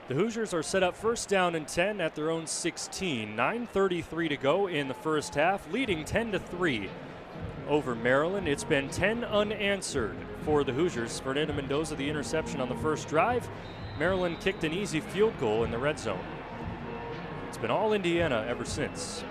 The Hoosiers are set up first down and 10 at their own 16. 9:33 to go in the first half, leading 10-3 over Maryland. It's been 10 unanswered for the Hoosiers. Fernando Mendoza, the interception on the first drive. Maryland kicked an easy field goal in the red zone. It's been all Indiana ever since.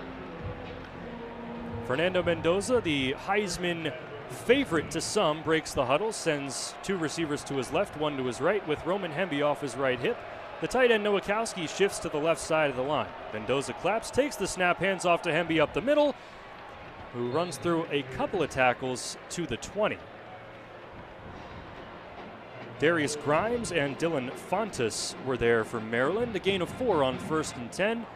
Fernando Mendoza, the Heisman favorite to some, breaks the huddle, sends two receivers to his left, one to his right, with Roman Hemby off his right hip. The tight end Nowakowski shifts to the left side of the line. Mendoza claps, takes the snap, hands off to Hemby up the middle, who runs through a couple of tackles to the 20. Darius Grimes and Dylan Fontes were there for Maryland. A gain of 4 on 1st and 10.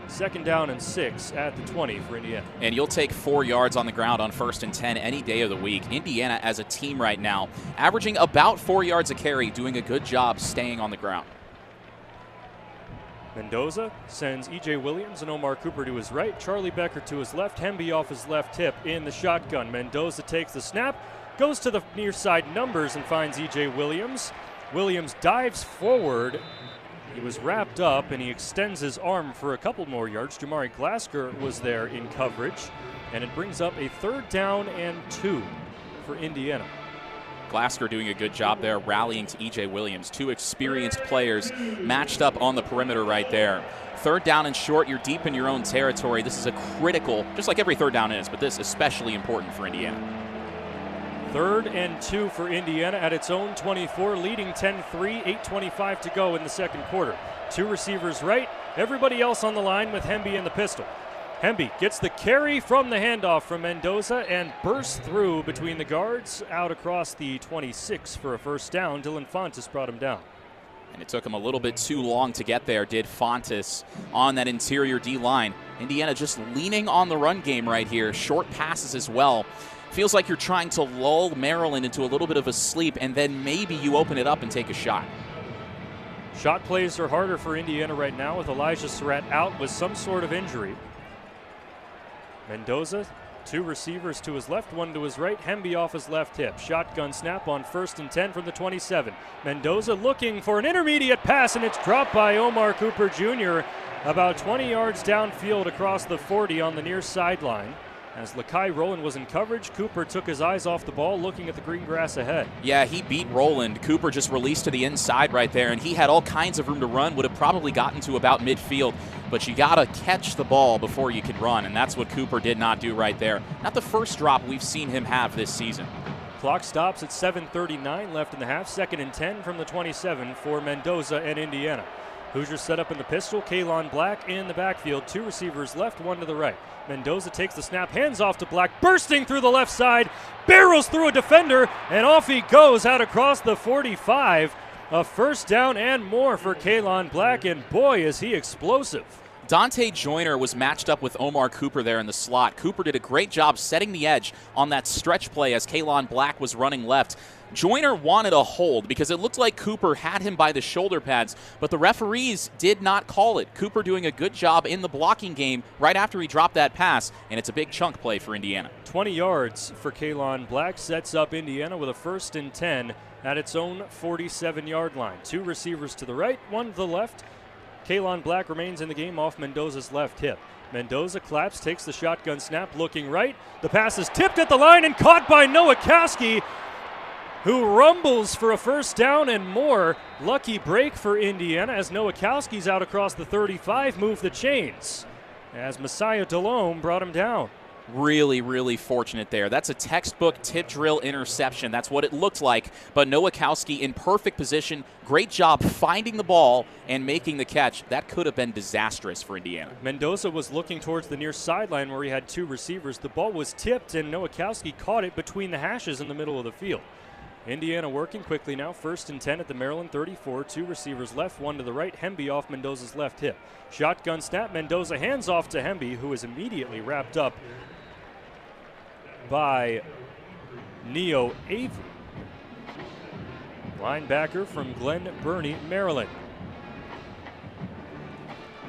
2nd down and 6 at the 20 for Indiana. And you'll take 4 yards on the ground on 1st and 10 any day of the week. Indiana as a team right now, averaging about 4 yards a carry, doing a good job staying on the ground. Mendoza sends E.J. Williams and Omar Cooper to his right, Charlie Becker to his left, Hemby off his left hip in the shotgun. Mendoza takes the snap, goes to the near side numbers and finds E.J. Williams. Williams dives forward. He was wrapped up and he extends his arm for a couple more yards. Jamari Glasker was there in coverage, and it brings up a 3rd down and 2 for Indiana. Glasker doing a good job there, rallying to E.J. Williams. 2 experienced players matched up on the perimeter right there. 3rd down and short, you're deep in your own territory. This is a critical, just like every 3rd down is, but this especially important for Indiana. 3rd and 2 for Indiana at its own 24, leading 10-3, 8:25 to go in the second quarter. 2 receivers right, everybody else on the line with Hemby in the pistol. Hemby gets the carry from the handoff from Mendoza and bursts through between the guards out across the 26 for a 1st down. Dylan Fontes brought him down. And it took him a little bit too long to get there, did Fontes on that interior D-line. Indiana just leaning on the run game right here. Short passes as well. Feels like you're trying to lull Maryland into a little bit of a sleep, and then maybe you open it up and take a shot. Shot plays are harder for Indiana right now with Elijah Surratt out with some sort of injury. Mendoza, 2 receivers to his left, 1 to his right. Hemby off his left hip. Shotgun snap on 1st and 10 from the 27. Mendoza looking for an intermediate pass, and it's dropped by Omar Cooper Jr. about 20 yards downfield across the 40 on the near sideline. As Lakai Rowland was in coverage, Cooper took his eyes off the ball, looking at the green grass ahead. Yeah, he beat Rowland. Cooper just released to the inside right there, and he had all kinds of room to run, would have probably gotten to about midfield. But you got to catch the ball before you can run, and that's what Cooper did not do right there. Not the first drop we've seen him have this season. Clock stops at 7:39 left in the half. 2nd and 10 from the 27 for Mendoza and Indiana. Hoosiers set up in the pistol. Kalon Black in the backfield. 2 receivers left, 1 to the right. Mendoza takes the snap, hands off to Black, bursting through the left side, barrels through a defender, and off he goes out across the 45. A 1st down and more for Kalon Black, and boy, is he explosive. Dante Joyner was matched up with Omar Cooper there in the slot. Cooper did a great job setting the edge on that stretch play as Kalon Black was running left. Joyner wanted a hold because it looked like Cooper had him by the shoulder pads, but the referees did not call it. Cooper doing a good job in the blocking game right after he dropped that pass, and it's a big chunk play for Indiana. 20 yards for Kalon Black sets up Indiana with a 1st and 10 at its own 47-yard line. 2 receivers to the right, 1 to the left. Kalon Black remains in the game off Mendoza's left hip. Mendoza claps, takes the shotgun snap, looking right. The pass is tipped at the line and caught by Nowakowski, who rumbles for a 1st down and more. Lucky break for Indiana as Nowakowski's out across the 35, move the chains, as Messiah Delhomme brought him down. Really, really fortunate there. That's a textbook tip drill interception. That's what it looked like. But Nowakowski in perfect position. Great job finding the ball and making the catch. That could have been disastrous for Indiana. Mendoza was looking towards the near sideline where he had 2 receivers. The ball was tipped and Nowakowski caught it between the hashes in the middle of the field. Indiana working quickly now. 1st and 10 at the Maryland 34. 2 receivers left, 1 to the right. Hemby off Mendoza's left hip. Shotgun snap. Mendoza hands off to Hemby, who is immediately wrapped up by Neo Avery, linebacker from Glen Burnie, Maryland.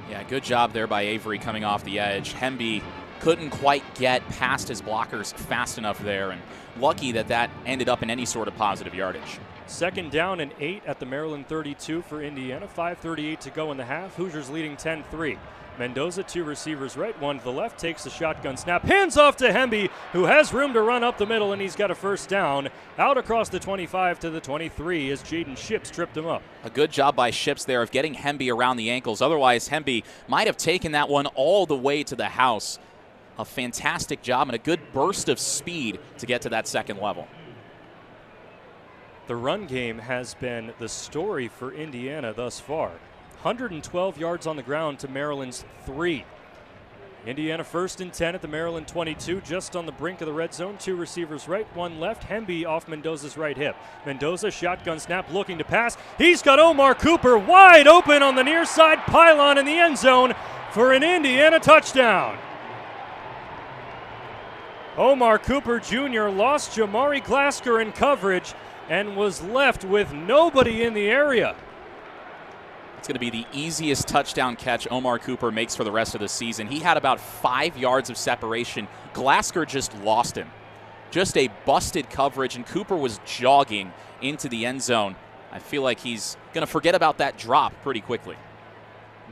Yeah, good job there by Avery coming off the edge. Hemby couldn't quite get past his blockers fast enough there, and lucky that ended up in any sort of positive yardage. Second down and 8 at the Maryland 32 for Indiana. 5:38 to go in the half. Hoosiers leading 10-3. Mendoza, 2 receivers right, 1 to the left, takes the shotgun snap, hands off to Hemby, who has room to run up the middle, and he's got a first down. Out across the 25 to the 23 as Jaden Ships tripped him up. A good job by Ships there of getting Hemby around the ankles. Otherwise, Hemby might have taken that one all the way to the house. A fantastic job and a good burst of speed to get to that second level. The run game has been the story for Indiana thus far. 112 yards on the ground to Maryland's 3. Indiana 1st and 10 at the Maryland 22, just on the brink of the red zone. 2 receivers right, 1 left. Hemby off Mendoza's right hip. Mendoza, shotgun snap, looking to pass. He's got Omar Cooper wide open on the near side pylon in the end zone for an Indiana touchdown. Omar Cooper Jr. lost Jamari Glasker in coverage and was left with nobody in the area. It's going to be the easiest touchdown catch Omar Cooper makes for the rest of the season. He had about 5 yards of separation. Glasker just lost him. Just a busted coverage, and Cooper was jogging into the end zone. I feel like he's going to forget about that drop pretty quickly.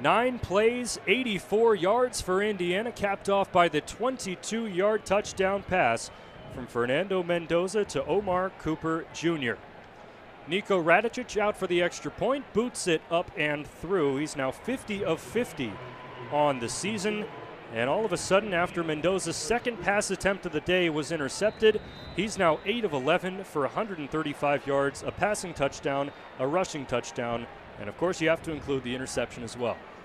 9 plays, 84 yards for Indiana, capped off by the 22-yard touchdown pass from Fernando Mendoza to Omar Cooper Jr. Nico Radicic out for the extra point, boots it up and through. He's now 50 of 50 on the season. And all of a sudden, after Mendoza's second pass attempt of the day was intercepted, he's now 8 of 11 for 135 yards, a passing touchdown, a rushing touchdown, and of course you have to include the interception as well.